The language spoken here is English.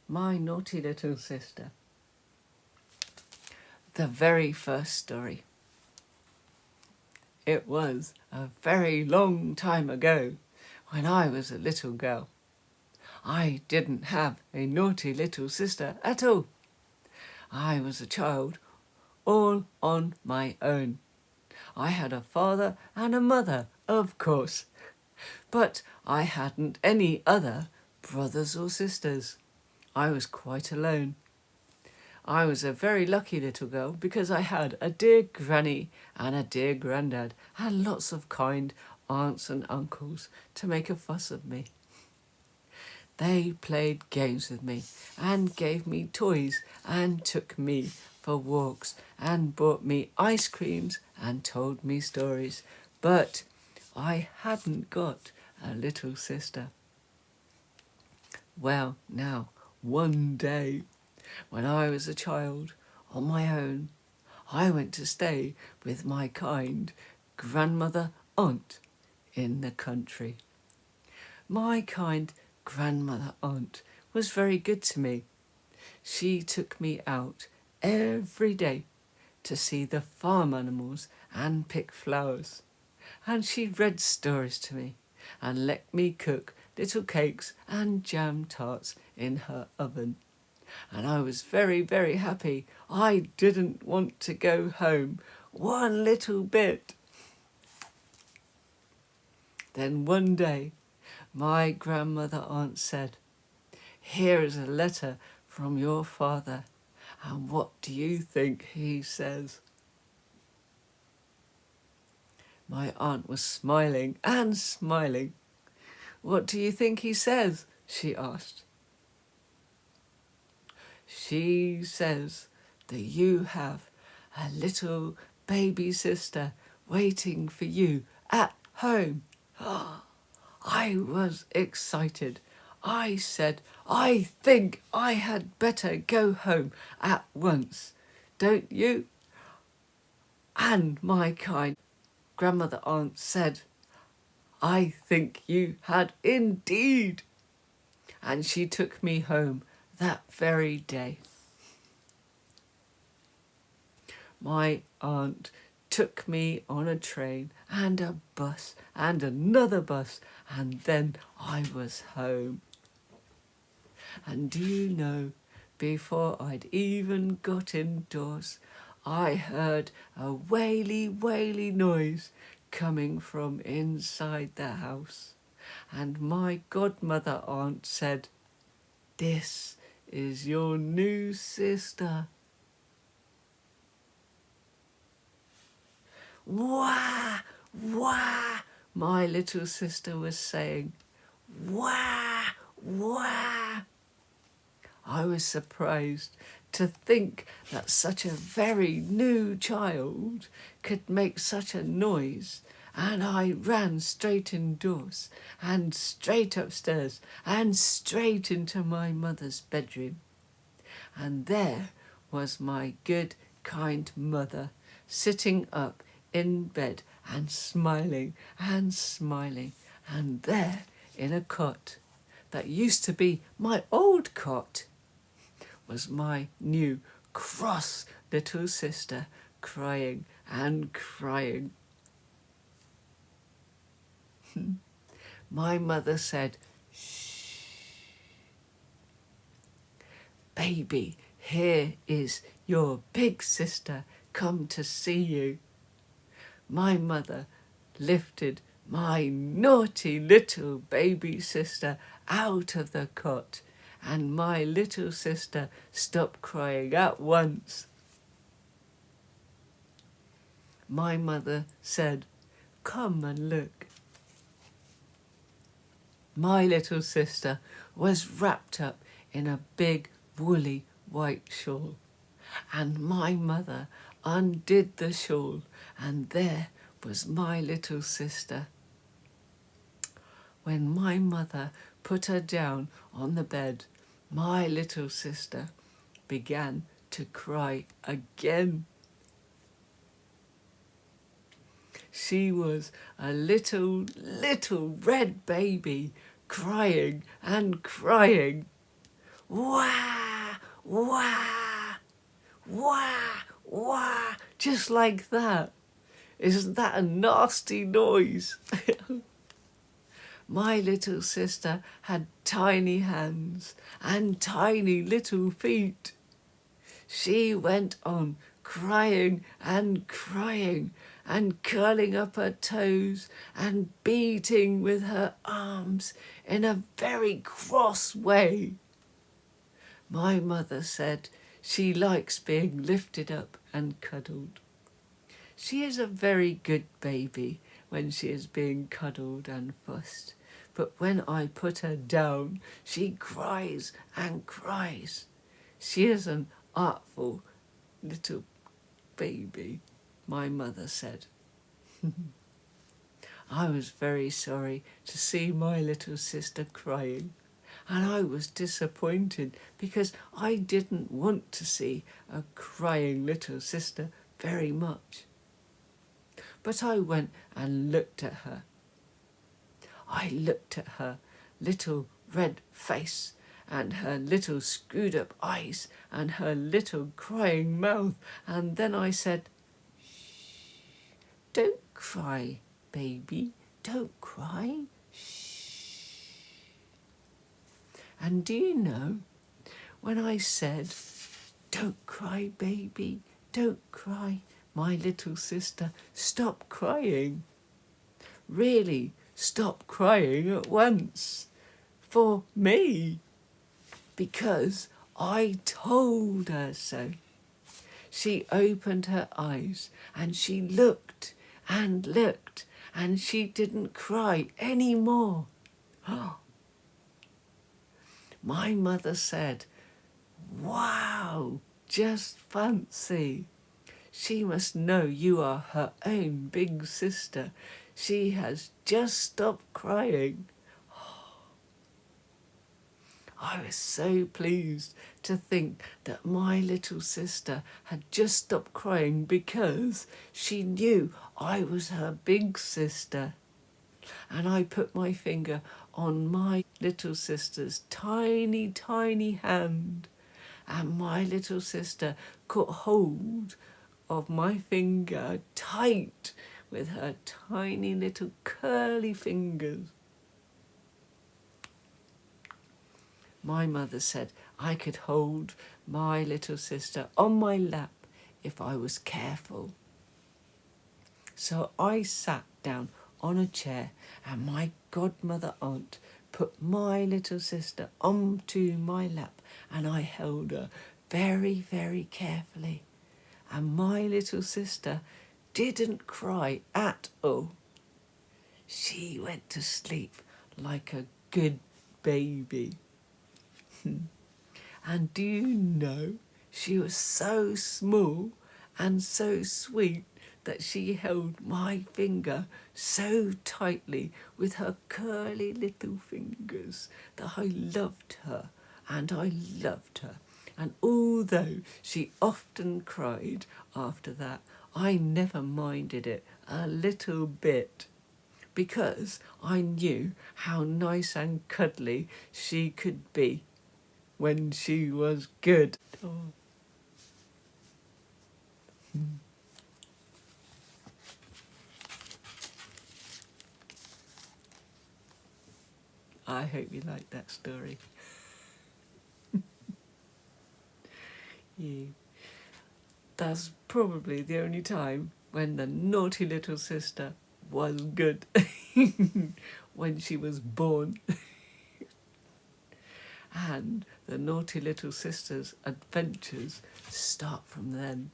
My naughty little sister. The very first story. It was a very long time ago when I was a little girl. I didn't have a naughty little sister at all. I was a child all on my own. I had a father and a mother, of course, but I hadn't any other brothers or sisters. I was quite alone. I was a very lucky little girl because I had a dear granny and a dear granddad and lots of kind aunts and uncles to make a fuss of me. They played games with me and gave me toys and took me for walks and bought me ice creams and told me stories. But I hadn't got a little sister. Well, now, one day, when I was a child, on my own, I went to stay with my kind grandmother aunt in the country. My kind grandmother aunt was very good to me. She took me out every day to see the farm animals and pick flowers. And she read stories to me and let me cook little cakes and jam tarts in her oven. And I was very, very happy. I didn't want to go home one little bit. Then one day, my grandmother aunt said, "Here is a letter from your father, and what do you think he says?" My aunt was smiling and smiling. "What do you think he says?" she asked. "She says that you have a little baby sister waiting for you at home." I was excited. I said, "I think I had better go home at once, don't you?" And my kind grandmother aunt said, "I think you had indeed." And she took me home that very day. My aunt took me on a train and a bus and another bus, and then I was home. And do you know, before I'd even got indoors, I heard a waily noise coming from inside the house. And my godmother aunt said, "This is your new sister." "Wah! Wah!" my little sister was saying. "Wah! Wah!" I was surprised to think that such a very new child could make such a noise, and I ran straight indoors and straight upstairs and straight into my mother's bedroom. And there was my good, kind mother sitting up in bed and smiling and smiling, and there in a cot that used to be my old cot was my new cross little sister crying and crying. My mother said, "Shh, baby, here is your big sister come to see you." My mother lifted my naughty little baby sister out of the cot, and my little sister stopped crying at once. My mother said, "Come and look." My little sister was wrapped up in a big woolly white shawl, and my mother undid the shawl, and there was my little sister. When my mother put her down on the bed, my little sister began to cry again. She was a little red baby, crying and crying. wah, wah, wah, wah, just like that. Isn't that a nasty noise? My little sister had tiny hands and tiny little feet. She went on crying and crying and curling up her toes and beating with her arms in a very cross way. My mother said she likes being lifted up and cuddled. She is a very good baby when she is being cuddled and fussed, but when I put her down, she cries and cries. She is an artful little baby, my mother said. I was very sorry to see my little sister crying, and I was disappointed because I didn't want to see a crying little sister very much. But I went and looked at her. I looked at her little red face and her little screwed up eyes and her little crying mouth, and then I said, "Don't cry, baby, don't cry, shh." And do you know, when I said, "Don't cry, baby, don't cry," my little sister stopped crying. Really stopped crying at once. For me. Because I told her so. She opened her eyes and she looked and looked and she didn't cry any more. My mother said, "Wow, just fancy. She must know you are her own big sister. She has just stopped crying." I was so pleased to think that my little sister had just stopped crying because she knew I was her big sister. And I put my finger on my little sister's tiny, tiny hand, and my little sister caught hold of my finger tight with her tiny little curly fingers. My mother said I could hold my little sister on my lap if I was careful. So I sat down on a chair and my godmother aunt put my little sister onto my lap and I held her very, very carefully. And my little sister didn't cry at all. She went to sleep like a good baby. And do you know, she was so small and so sweet that she held my finger so tightly with her curly little fingers that I loved her and I loved her. And although she often cried after that, I never minded it a little bit because I knew how nice and cuddly she could be when she was good. Oh. I hope you liked that story. Yeah. That's probably the only time when the naughty little sister was good. When she was born. And the naughty little sister's adventures start from then.